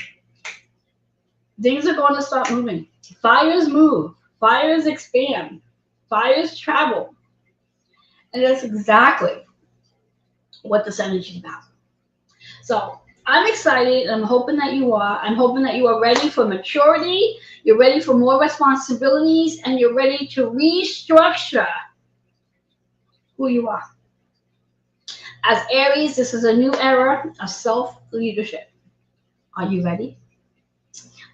Things are going to start moving. Fires move. Fires expand. Fires travel. And that's exactly what this energy is about. So I'm excited. I'm hoping that you are. I'm hoping that you are ready for maturity. You're ready for more responsibilities, and you're ready to restructure who you are. As Aries, this is a new era of self-leadership. Are you ready?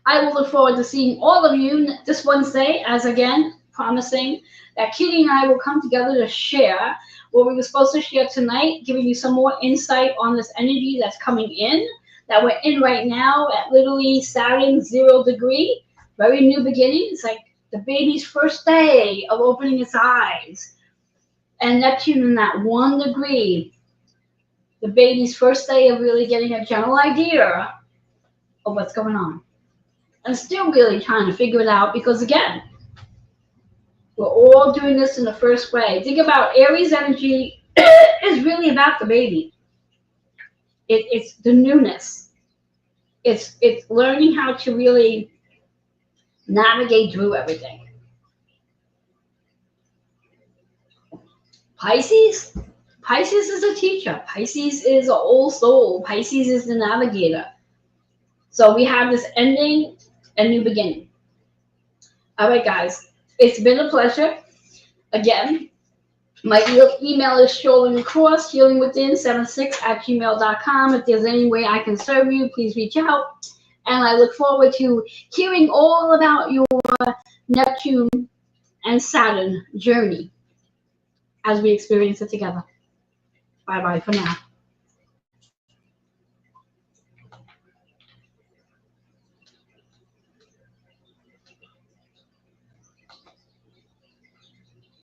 I will look forward to seeing all of you this Wednesday, as again, promising that Kitty and I will come together to share what we were supposed to share tonight, giving you some more insight on this energy that's coming in, that we're in right now at literally Saturn 0 degree. Very new beginning. It's like the baby's first day of opening its eyes. And Neptune in that 1 degree. The baby's first day of really getting a general idea of what's going on. And still really trying to figure it out because, again, we're all doing this in the first way. Think about Aries energy is really about the baby. It's the newness. It's learning how to really navigate through everything. Pisces is a teacher. Pisces is an old soul. Pisces is the navigator. So we have this ending and new beginning. All right, guys. It's been a pleasure. Again, my email is strolling across, healingwithin76@gmail.com. If there's any way I can serve you, please reach out. And I look forward to hearing all about your Neptune and Saturn journey as we experience it together. Bye-bye for now.